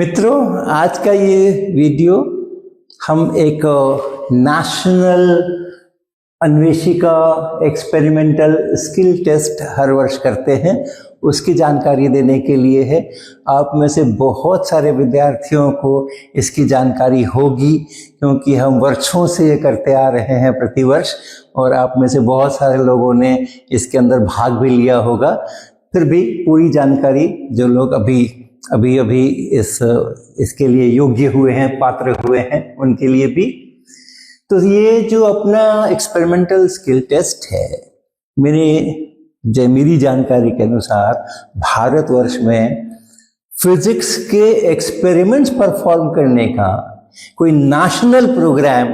मित्रों, आज का ये वीडियो हम एक नेशनल अन्वेषिका एक्सपेरिमेंटल स्किल टेस्ट हर वर्ष करते हैं, उसकी जानकारी देने के लिए है। आप में से बहुत सारे विद्यार्थियों को इसकी जानकारी होगी क्योंकि हम वर्षों से ये करते आ रहे हैं प्रतिवर्ष, और आप में से बहुत सारे लोगों ने इसके अंदर भाग भी लिया होगा। फिर भी पूरी जानकारी जो लोग अभी इसके लिए योग्य हुए हैं, पात्र हुए हैं, उनके लिए भी। तो ये जो अपना एक्सपेरिमेंटल स्किल टेस्ट है, मेरी जानकारी के अनुसार भारतवर्ष में फिजिक्स के एक्सपेरिमेंट्स परफॉर्म करने का कोई नेशनल प्रोग्राम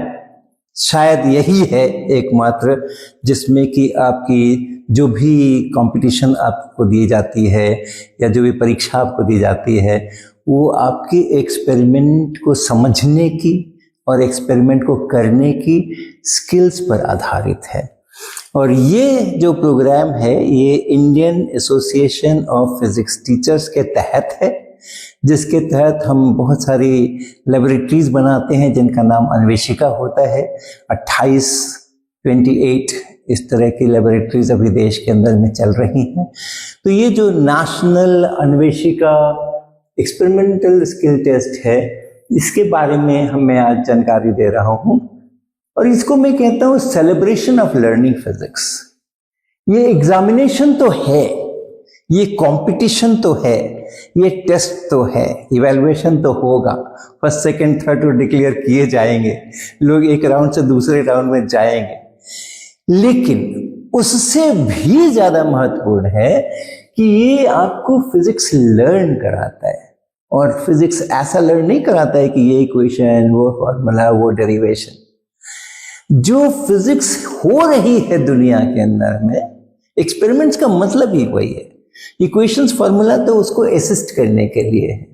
शायद यही है एकमात्र, जिसमें कि आपकी जो भी कंपटीशन आपको दी जाती है या जो भी परीक्षा आपको दी जाती है, वो आपके एक्सपेरिमेंट को समझने की और एक्सपेरिमेंट को करने की स्किल्स पर आधारित है। और ये जो प्रोग्राम है ये Indian association of physics teachers के तहत है, जिसके तहत हम बहुत सारी लेबोरेटरीज बनाते हैं जिनका नाम अन्वेषिका होता है। 28 इस तरह की लेबोरेटरीज अभी देश के अंदर में चल रही हैं। तो ये जो नेशनल अन्वेषिका एक्सपेरिमेंटल स्किल टेस्ट है, इसके बारे में मैं आज जानकारी दे रहा हूँ। और इसको मैं कहता हूँ सेलिब्रेशन ऑफ लर्निंग फिजिक्स। ये एग्जामिनेशन तो है, ये कंपटीशन तो है, ये टेस्ट तो है, इवैल्यूएशन तो होगा, फर्स्ट सेकंड थर्ड तो डिक्लेयर किए जाएंगे, लोग एक राउंड से दूसरे राउंड में जाएंगे। लेकिन उससे भी ज्यादा महत्वपूर्ण है कि ये आपको फिजिक्स लर्न कराता है। और फिजिक्स ऐसा लर्न नहीं कराता है कि ये इक्वेशन, वो फॉर्मूला, वो डेरिवेशन। जो फिजिक्स हो रही है दुनिया के अंदर में, एक्सपेरिमेंट्स का मतलब ही वही है। इक्वेशंस, फॉर्मूला तो उसको असिस्ट करने के लिए है,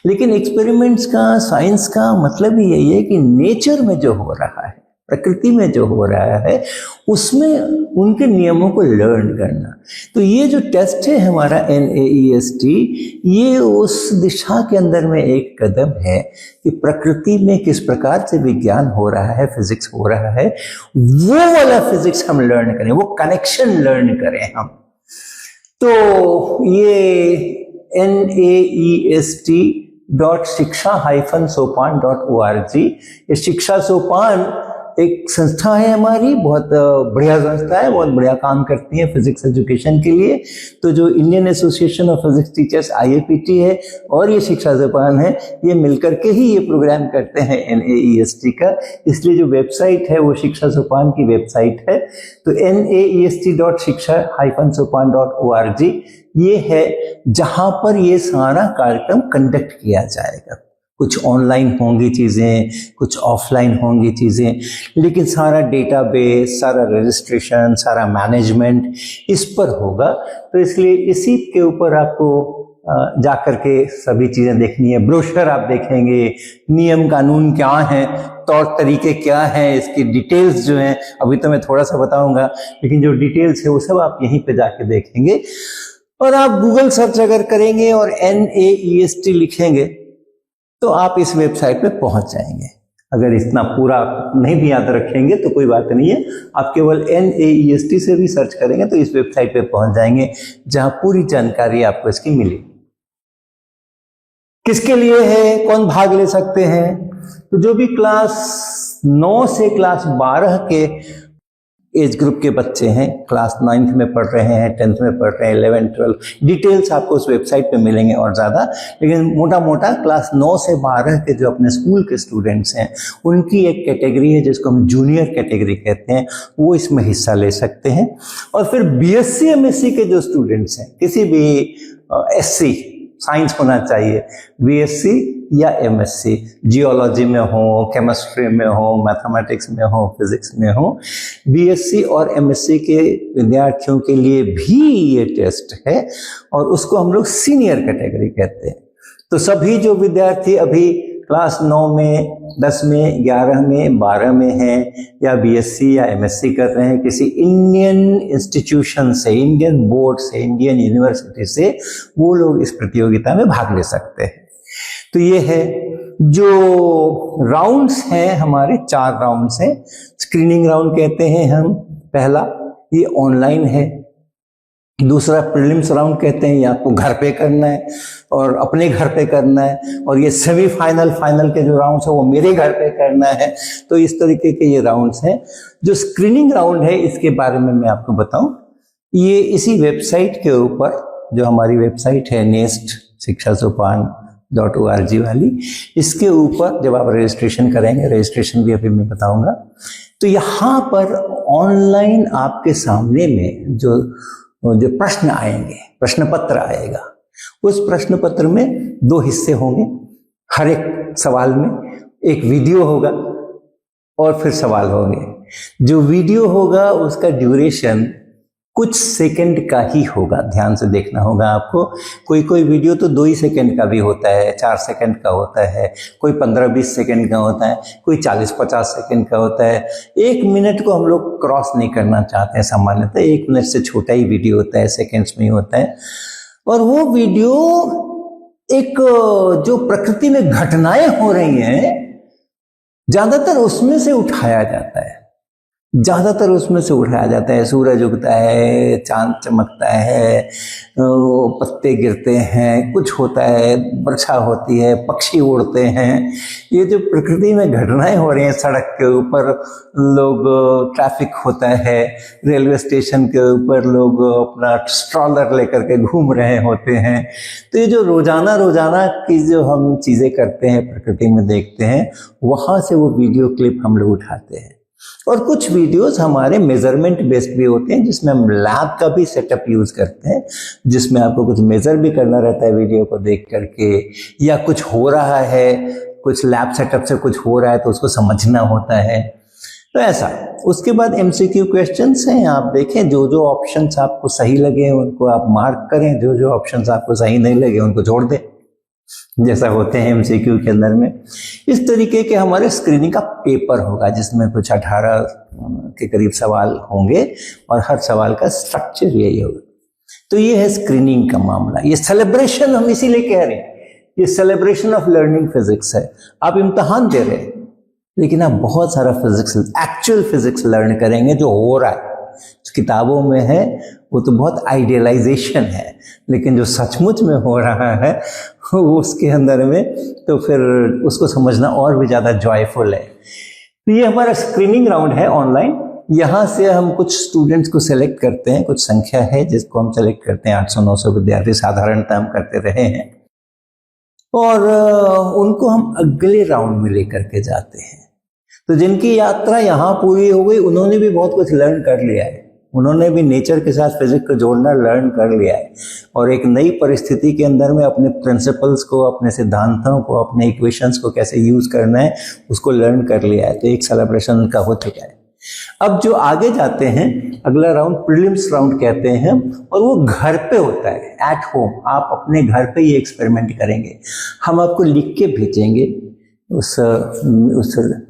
लेकिन एक्सपेरिमेंट्स का, साइंस का मतलब ही यही है कि नेचर में जो हो रहा है, प्रकृति में जो हो रहा है, उसमें उनके नियमों को लर्न करना। तो ये जो टेस्ट है हमारा NAEST, ये उस दिशा के अंदर में एक कदम है कि प्रकृति में किस प्रकार से विज्ञान हो रहा है, फिजिक्स हो रहा है, वो वाला फिजिक्स हम लर्न करें, वो कनेक्शन लर्न करें हम। तो ये naest.shiksha-sopan.org, ये शिक्षा सोपान एक संस्था है हमारी, बहुत बढ़िया संस्था है, बहुत बढ़िया काम करती है फिजिक्स एजुकेशन के लिए। तो जो Indian association of physics teachers IAPT है और ये शिक्षा सोपान है, ये मिलकर के ही ये प्रोग्राम करते हैं NAEST का। इसलिए जो वेबसाइट है वो शिक्षा सोपान की वेबसाइट है। तो naest.shiksha-sopan.org ये है जहां पर ये सारा कार्यक्रम कंडक्ट किया जाएगा। कुछ ऑनलाइन होंगी चीज़ें, कुछ ऑफलाइन होंगी चीज़ें, लेकिन सारा डेटाबेस, सारा रजिस्ट्रेशन, सारा मैनेजमेंट इस पर होगा। तो इसलिए इसी के ऊपर आपको जाकर के सभी चीज़ें देखनी है। ब्रोशर आप देखेंगे, नियम कानून क्या हैं, तौर तरीके क्या हैं, इसकी डिटेल्स जो हैं, अभी तो मैं थोड़ा सा बताऊंगा, लेकिन जो डिटेल्स है वो सब आप यहीं पे जाके देखेंगे। और आप गूगल सर्च अगर करेंगे और NAEST लिखेंगे तो आप इस वेबसाइट पे पहुंच जाएंगे। अगर इतना पूरा नहीं भी याद रखेंगे तो कोई बात नहीं है, आप केवल NAEST से भी सर्च करेंगे तो इस वेबसाइट पे पहुंच जाएंगे, जहां पूरी जानकारी आपको इसकी मिलेगी। किसके लिए है, कौन भाग ले सकते हैं? तो जो भी क्लास 9 से क्लास 12 के एज ग्रुप के बच्चे हैं, क्लास 9th में पढ़ रहे हैं, 10th में पढ़ रहे हैं, 11th 12, डिटेल्स आपको उस वेबसाइट पे मिलेंगे और ज़्यादा। लेकिन मोटा मोटा क्लास 9 से 12 के जो अपने स्कूल के स्टूडेंट्स हैं, उनकी एक कैटेगरी है जिसको हम जूनियर कैटेगरी कहते हैं, वो इसमें हिस्सा ले सकते हैं। और फिर BSc MSc के जो स्टूडेंट्स हैं, किसी भी SC साइंस होना चाहिए, BSc या MSc, जियोलॉजी में हो, केमिस्ट्री में हो, मैथमेटिक्स में हो, फिजिक्स में हो, BSc और MSc के विद्यार्थियों के लिए भी ये टेस्ट है और उसको हम लोग सीनियर कैटेगरी कहते हैं। तो सभी जो विद्यार्थी अभी क्लास 9 में, 10 में, 11 में, 12 में हैं या BSc या MSc कर रहे हैं किसी इंडियन इंस्टीट्यूशन से, इंडियन बोर्ड से, इंडियन यूनिवर्सिटी से, वो लोग इस प्रतियोगिता में भाग ले सकते हैं। तो ये है जो राउंड्स हैं, हमारे 4 राउंड्स हैं। स्क्रीनिंग राउंड कहते हैं हम, पहला ये ऑनलाइन है। दूसरा प्रीलिम्स राउंड कहते हैं, ये आपको घर पे करना है और अपने घर पे करना है। और ये सेमीफाइनल, फाइनल के जो राउंड्स है वो मेरे घर पे करना है। तो इस तरीके के ये राउंड्स हैं। जो स्क्रीनिंग राउंड है इसके बारे में मैं आपको बताऊं, ये इसी वेबसाइट के ऊपर, जो हमारी वेबसाइट है नेस्ट शिक्षा सोपान .org वाली, इसके ऊपर जब आप रजिस्ट्रेशन करेंगे, रजिस्ट्रेशन भी अभी मैं बताऊंगा, तो यहाँ पर ऑनलाइन आपके सामने में जो प्रश्न आएंगे, प्रश्न पत्र आएगा, उस प्रश्न पत्र में 2 हिस्से होंगे। हर एक सवाल में एक वीडियो होगा और फिर सवाल होंगे। जो वीडियो होगा उसका ड्यूरेशन कुछ सेकंड का ही होगा, ध्यान से देखना होगा आपको। कोई कोई वीडियो तो 2 ही सेकंड का भी होता है, 4 सेकंड का होता है, कोई 15-20 सेकंड का होता है, कोई 40-50 सेकंड का होता है। 1 मिनट को हम लोग क्रॉस नहीं करना चाहते हैं सामान्यतः, 1 मिनट से छोटा ही वीडियो होता है, सेकंड्स में ही होता है। और वो वीडियो एक जो प्रकृति में घटनाएं हो रही हैं, ज्यादातर उसमें से उठाया जाता है, ज्यादातर उसमें से उठाया जाता है। सूरज उगता है, चांद चमकता है, पत्ते गिरते हैं, कुछ होता है, वर्षा होती है, पक्षी उड़ते हैं। ये जो प्रकृति में घटनाएं हो रही हैं, सड़क के ऊपर लोग, ट्रैफिक होता है, रेलवे स्टेशन के ऊपर लोग अपना स्ट्रॉलर लेकर के घूम रहे होते हैं। तो ये जो रोजाना की जो हम चीजें करते हैं, प्रकृति में देखते हैं, वहां से वो वीडियो क्लिप हम लोग उठाते हैं। और कुछ वीडियोस हमारे मेजरमेंट बेस्ड भी होते हैं, जिसमें हम लैब का भी सेटअप यूज करते हैं, जिसमें आपको कुछ मेजर भी करना रहता है वीडियो को देख करके, या कुछ हो रहा है, कुछ लैब सेटअप से कुछ हो रहा है तो उसको समझना होता है। तो ऐसा। उसके बाद MCQ क्वेश्चंस हैं, आप देखें, जो जो ऑप्शंस आपको सही लगे उनको आप मार्क करें, जो जो ऑप्शंस आपको सही नहीं लगे उनको छोड़ दें, जैसा होते हैं MCQ के अंदर में। इस तरीके के हमारे स्क्रीनिंग का पेपर होगा, जिसमें कुछ 18 के करीब सवाल होंगे और हर सवाल का स्ट्रक्चर यही होगा। तो ये है स्क्रीनिंग का मामला। ये सेलिब्रेशन हम इसीलिए कह रहे हैं, ये सेलिब्रेशन ऑफ लर्निंग फिजिक्स है। आप इम्तहान दे रहे हैं, लेकिन आप बहुत सारा फिजिक्स, एक्चुअल फिजिक्स लर्न करेंगे। जो हो रहा है, जो किताबों में है, वो तो बहुत आइडियलाइजेशन है, लेकिन जो सचमुच में हो रहा है उसके अंदर में, तो फिर उसको समझना और भी ज़्यादा जॉयफुल है। तो ये हमारा स्क्रीनिंग राउंड है ऑनलाइन। यहाँ से हम कुछ स्टूडेंट्स को सेलेक्ट करते हैं, कुछ संख्या है जिसको हम सेलेक्ट करते हैं, 800-900 विद्यार्थी साधारणतः हम करते रहे हैं, और उनको हम अगले राउंड में लेकर के जाते हैं। तो जिनकी यात्रा यहाँ पूरी हो गई, उन्होंने भी बहुत कुछ लर्न कर लिया है, उन्होंने भी नेचर के साथ फिजिक्स को जोड़ना लर्न कर लिया है, और एक नई परिस्थिति के अंदर में अपने प्रिंसिपल्स को, अपने सिद्धांतों को, अपने इक्वेशंस को कैसे यूज करना है उसको लर्न कर लिया है। तो एक सेलिब्रेशन उनका हो चुका है। अब जो आगे जाते हैं, अगला राउंड प्रीलिम्स राउंड कहते हैं, और वो घर पे होता है, एट होम। आप अपने घर पे ये एक्सपेरिमेंट करेंगे। हम आपको लिख के भेजेंगे उस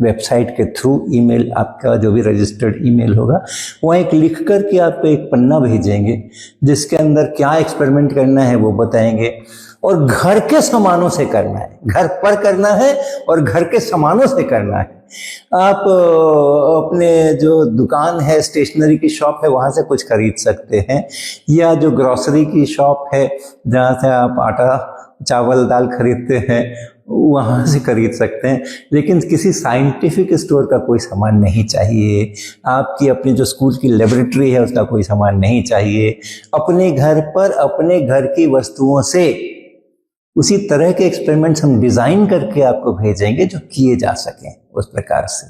वेबसाइट के थ्रू, ईमेल, आपका जो भी रजिस्टर्ड ईमेल होगा, वहाँ एक लिख कर के आपको एक पन्ना भेजेंगे, जिसके अंदर क्या एक्सपेरिमेंट करना है वो बताएंगे, और घर के सामानों से करना है, घर पर करना है और घर के सामानों से करना है। आप अपने जो दुकान है, स्टेशनरी की शॉप है, वहाँ से कुछ खरीद सकते हैं, या जो ग्रोसरी की शॉप है जहाँ से आप आटा, चावल, दाल खरीदते हैं, वहाँ से खरीद सकते हैं। लेकिन किसी साइंटिफिक स्टोर का कोई सामान नहीं चाहिए, आपकी अपनी जो स्कूल की लेबोरेटरी है उसका कोई सामान नहीं चाहिए। अपने घर पर, अपने घर की वस्तुओं से उसी तरह के एक्सपेरिमेंट्स हम डिज़ाइन करके आपको भेजेंगे जो किए जा सकें उस प्रकार से,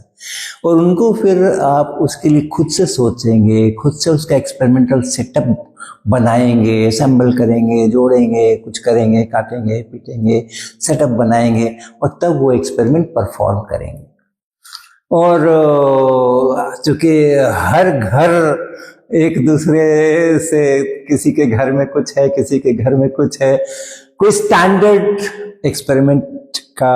और उनको फिर आप उसके लिए खुद से सोचेंगे, खुद से उसका एक्सपेरिमेंटल सेटअप बनाएंगे, असेंबल करेंगे, जोड़ेंगे, कुछ करेंगे, काटेंगे, पीटेंगे, सेटअप बनाएंगे, और तब वो एक्सपेरिमेंट परफॉर्म करेंगे। और चूंकि हर घर एक दूसरे से, किसी के घर में कुछ है, किसी के घर में कुछ है, कोई स्टैंडर्ड एक्सपेरिमेंट का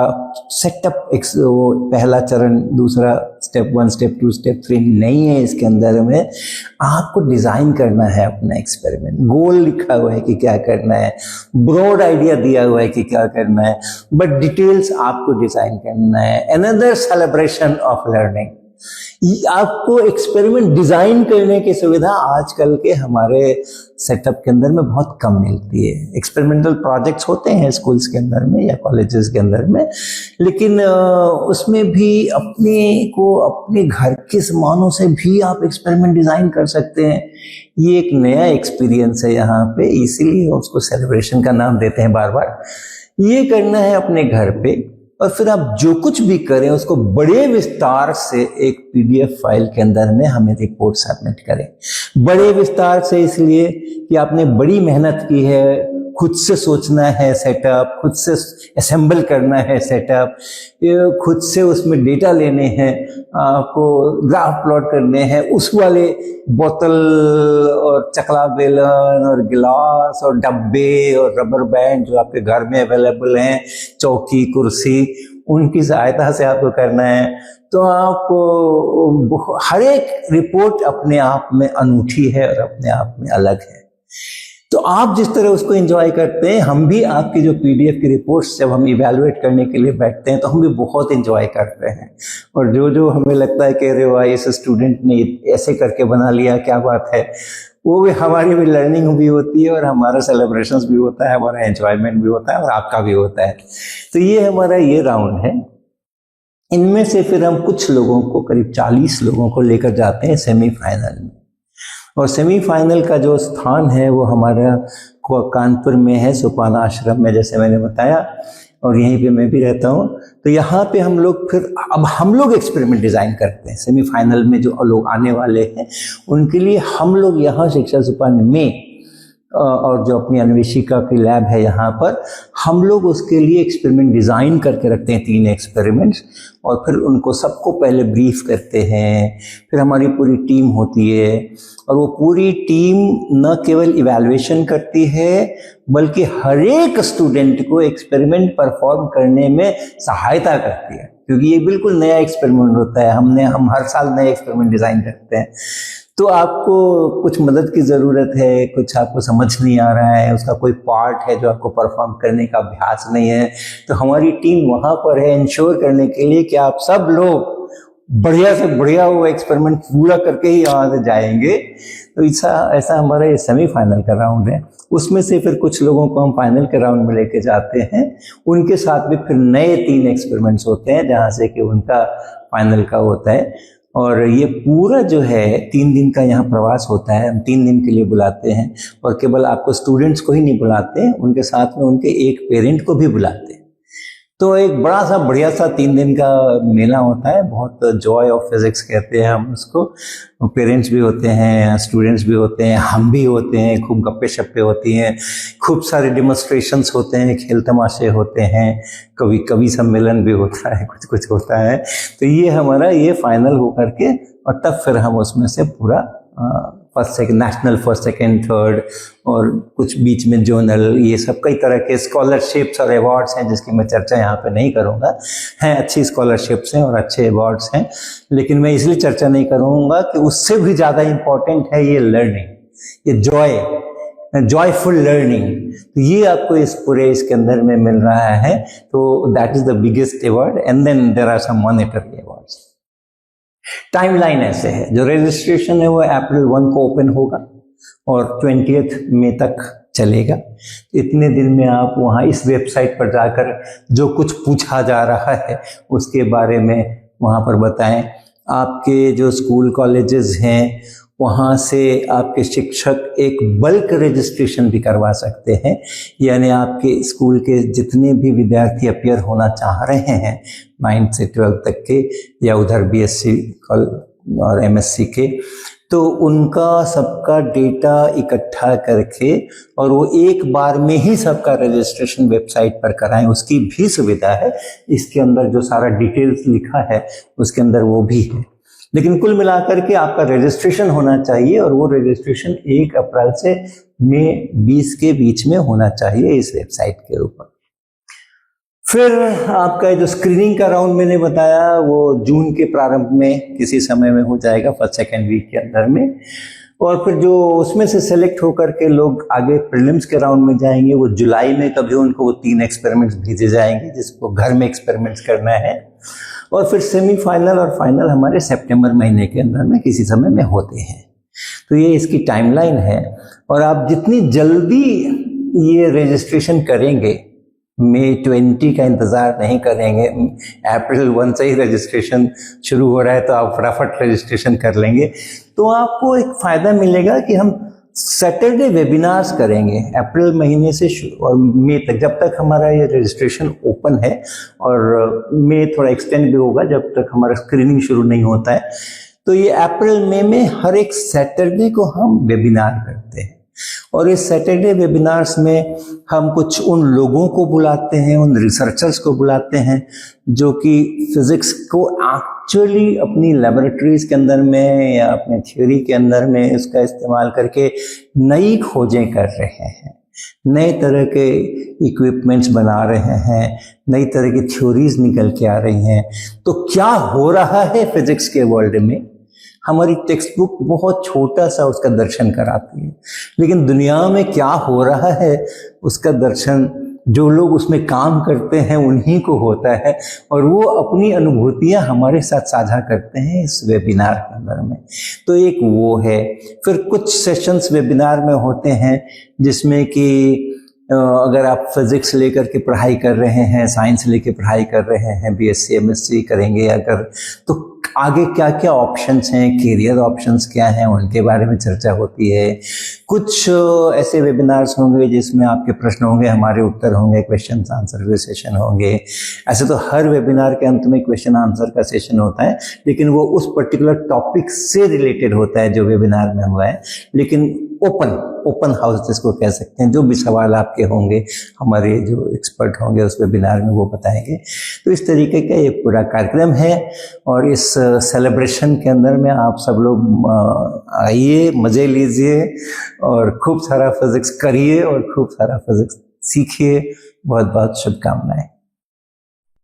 सेटअप, वो पहला चरण, दूसरा स्टेप 1, स्टेप 2, स्टेप 3 नहीं है इसके अंदर में। आपको डिज़ाइन करना है अपना एक्सपेरिमेंट, गोल लिखा हुआ है कि क्या करना है, ब्रॉड आइडिया दिया हुआ है कि क्या करना है, बट डिटेल्स आपको डिज़ाइन करना है। अनदर सेलिब्रेशन ऑफ लर्निंग, आपको एक्सपेरिमेंट डिजाइन करने की सुविधा आजकल के हमारे सेटअप के अंदर में बहुत कम मिलती है। एक्सपेरिमेंटल प्रोजेक्ट्स होते हैं स्कूल्स के अंदर में या कॉलेजेस के अंदर में, लेकिन उसमें भी अपने घर के सामानों से भी आप एक्सपेरिमेंट डिजाइन कर सकते हैं। ये एक नया एक्सपीरियंस है यहाँ पे, इसीलिए उसको सेलिब्रेशन का नाम देते हैं बार बार। ये करना है अपने घर पे, और फिर आप जो कुछ भी करें उसको बड़े विस्तार से एक पीडीएफ फाइल के अंदर में हमें रिपोर्ट सबमिट करें। बड़े विस्तार से इसलिए कि आपने बड़ी मेहनत की है, खुद से सोचना है सेटअप, खुद से असेंबल करना है सेटअप, खुद से उसमें डेटा लेने हैं, आपको ग्राफ प्लॉट करने हैं, उस वाले बोतल और चकला बेलन और गिलास और डब्बे और रबर बैंड जो आपके घर में अवेलेबल हैं, चौकी कुर्सी, उनकी सहायता से आपको करना है। तो आपको हर एक रिपोर्ट अपने आप में अनूठी है और अपने आप में अलग है। तो आप जिस तरह उसको एंजॉय करते हैं, हम भी आपकी जो पीडीएफ की रिपोर्ट्स जब हम इवैल्यूएट करने के लिए बैठते हैं तो हम भी बहुत एंजॉय करते हैं। और जो हमें लगता है कि अरे वाह, इस स्टूडेंट ने ऐसे करके बना लिया, क्या बात है, वो भी हमारी भी लर्निंग भी होती है और हमारा सेलिब्रेशंस भी होता है, हमारा एंजॉयमेंट भी होता है और आपका भी होता है। तो ये हमारा ये राउंड है। इनमें से फिर हम कुछ लोगों को, करीब 40 लोगों को लेकर जाते हैं सेमीफाइनल में। और सेमीफाइनल का जो स्थान है वो हमारा कानपुर में है, सोपान आश्रम में, जैसे मैंने बताया, और यहीं पे मैं भी रहता हूँ। तो यहाँ पे हम लोग एक्सपेरिमेंट डिज़ाइन करते हैं। सेमीफाइनल में जो लोग आने वाले हैं उनके लिए हम लोग यहाँ शिक्षा सोपान में, और जो अपनी अन्वेषिका की लैब है यहाँ पर, हम लोग उसके लिए एक्सपेरिमेंट डिज़ाइन करके रखते हैं, 3 एक्सपेरिमेंट्स, और फिर उनको सबको पहले ब्रीफ करते हैं। फिर हमारी पूरी टीम होती है और वो पूरी टीम न केवल इवैल्यूएशन करती है बल्कि हर एक स्टूडेंट को एक्सपेरिमेंट परफॉर्म करने में सहायता करती है, क्योंकि ये बिल्कुल नया एक्सपेरिमेंट होता है। हम हर साल नए एक्सपेरिमेंट डिज़ाइन करते हैं। तो आपको कुछ मदद की ज़रूरत है, कुछ आपको समझ नहीं आ रहा है, उसका कोई पार्ट है जो आपको परफॉर्म करने का अभ्यास नहीं है, तो हमारी टीम वहाँ पर है इंश्योर करने के लिए कि आप सब लोग बढ़िया से बढ़िया वो एक्सपेरिमेंट पूरा करके ही यहाँ से जाएंगे। तो ऐसा हमारा ये सेमीफाइनल का राउंड है। उसमें से फिर कुछ लोगों को हम फाइनल के राउंड में लेके जाते हैं। उनके साथ भी फिर नए 3 एक्सपेरिमेंट्स होते हैं जहाँ से कि उनका फाइनल का होता है। और ये पूरा जो है 3 दिन का यहाँ प्रवास होता है। हम 3 दिन के लिए बुलाते हैं और केवल आपको स्टूडेंट्स को ही नहीं बुलाते हैं, उनके साथ में उनके एक पेरेंट को भी बुलाते हैं। तो एक बड़ा सा बढ़िया सा 3 दिन का मेला होता है। बहुत जॉय ऑफ फिजिक्स कहते हैं हम उसको। पेरेंट्स भी होते हैं, स्टूडेंट्स भी होते हैं, हम भी होते हैं, खूब गप्पे शप्पे होती हैं, खूब सारे डेमोन्स्ट्रेशंस होते हैं, खेल तमाशे होते हैं, कवि सम्मेलन भी होता है, कुछ कुछ होता है। तो ये हमारा ये फाइनल होकर के, और तब फिर हम उसमें से पूरा first second, national first second third, और कुछ बीच में जोनल, ये सब कई तरह के स्कॉलरशिप्स और अवार्ड्स हैं जिसकी मैं चर्चा यहाँ पे नहीं करूँगा। हैं अच्छी स्कॉलरशिप्स हैं और अच्छे अवार्ड्स हैं, लेकिन मैं इसलिए चर्चा नहीं करूँगा कि उससे भी ज़्यादा इम्पोर्टेंट है ये लर्निंग, ये जॉयफुल लर्निंग। तो ये आपको इस पूरे इसके अंदर में मिल रहा है। तो that is the biggest award, and then there are some monetary awards. Timeline ऐसे है, जो रजिस्ट्रेशन है वो अप्रैल 1 को ओपन होगा और 20 मई तक चलेगा। इतने दिन में आप वहाँ इस वेबसाइट पर जाकर जो कुछ पूछा जा रहा है उसके बारे में वहाँ पर बताएं। आपके जो स्कूल कॉलेजेस हैं वहाँ से आपके शिक्षक एक बल्क रजिस्ट्रेशन भी करवा सकते हैं, यानी आपके स्कूल के जितने भी विद्यार्थी अपियर होना चाह रहे हैं 9 से 12 तक के, या उधर बीएससी और एमएससी के, तो उनका सबका डेटा इकट्ठा करके और वो एक बार में ही सबका रजिस्ट्रेशन वेबसाइट पर कराएं, उसकी भी सुविधा है। इसके अंदर जो सारा डिटेल्स लिखा है उसके अंदर वो भी है। लेकिन कुल मिलाकर के आपका रजिस्ट्रेशन होना चाहिए, और वो रजिस्ट्रेशन 1 अप्रैल से मई 20 के बीच में होना चाहिए इस वेबसाइट के ऊपर। फिर आपका जो स्क्रीनिंग का राउंड मैंने बताया वो जून के प्रारंभ में किसी समय में हो जाएगा, फर्स्ट सेकेंड वीक के अंदर में। और फिर जो उसमें से सेलेक्ट होकर के लोग आगे प्रीलिम्स के राउंड में जाएंगे, वो जुलाई में कभी उनको वो 3 एक्सपेरिमेंट्स भेजे जाएंगे जिसको घर में एक्सपेरिमेंट्स करना है। और फिर सेमीफाइनल और फाइनल हमारे सितंबर महीने के अंदर में किसी समय में होते हैं। तो ये इसकी टाइमलाइन है। और आप जितनी जल्दी ये रजिस्ट्रेशन करेंगे, मई 20 का इंतज़ार नहीं करेंगे, अप्रैल 1 से ही रजिस्ट्रेशन शुरू हो रहा है तो आप फटाफट रजिस्ट्रेशन कर लेंगे, तो आपको एक फ़ायदा मिलेगा कि हम सैटरडे वेबिनार्स करेंगे अप्रैल महीने से और मई तक, जब तक हमारा ये रजिस्ट्रेशन ओपन है। और मई थोड़ा एक्सटेंड भी होगा जब तक हमारा स्क्रीनिंग शुरू नहीं होता है। तो ये अप्रैल मई में हर एक सैटरडे को हम वेबिनार करते हैं। और इस सैटरडे वेबिनार्स में हम कुछ उन लोगों को बुलाते हैं, उन रिसर्चर्स को बुलाते हैं जो कि फिजिक्स को एक्चुअली अपनी लेबोरेटरीज के अंदर में या अपने थ्योरी के अंदर में इसका इस्तेमाल करके नई खोजें कर रहे हैं, नए तरह के इक्विपमेंट्स बना रहे हैं, नई तरह की थ्योरीज निकल के आ रही हैं। तो क्या हो रहा है फिजिक्स के वर्ल्ड में, हमारी टेक्स्ट बुक बहुत छोटा सा उसका दर्शन कराती है, लेकिन दुनिया में क्या हो रहा है उसका दर्शन जो लोग उसमें काम करते हैं उन्हीं को होता है। और वो अपनी अनुभूतियां हमारे साथ साझा करते हैं इस वेबिनार के अंदर में। तो एक वो है। फिर कुछ सेशंस वेबिनार में होते हैं जिसमें कि अगर आप फिजिक्स लेकर के पढ़ाई कर रहे हैं, साइंस लेकर पढ़ाई कर रहे हैं, बीएससी एमएससी करेंगे अगर, तो आगे क्या क्या ऑप्शंस हैं, कैरियर ऑप्शंस क्या हैं, उनके बारे में चर्चा होती है। कुछ ऐसे वेबिनार्स होंगे जिसमें आपके प्रश्न होंगे, हमारे उत्तर होंगे, क्वेश्चन आंसर के सेशन होंगे। ऐसे तो हर वेबिनार के अंत में क्वेश्चन आंसर का सेशन होता है, लेकिन वो उस पर्टिकुलर टॉपिक से रिलेटेड होता है जो वेबिनार में हुआ है। लेकिन ओपन हाउस जिसको कह सकते हैं, जो भी सवाल आपके होंगे हमारे जो एक्सपर्ट होंगे उस वेबिनार में वो बताएंगे। तो इस तरीके का ये पूरा कार्यक्रम है। और इस सेलिब्रेशन के अंदर में आप सब लोग आइए, मज़े लीजिए और खूब सारा फिजिक्स करिए और खूब सारा फिजिक्स सीखिए। बहुत बहुत शुभकामनाएं।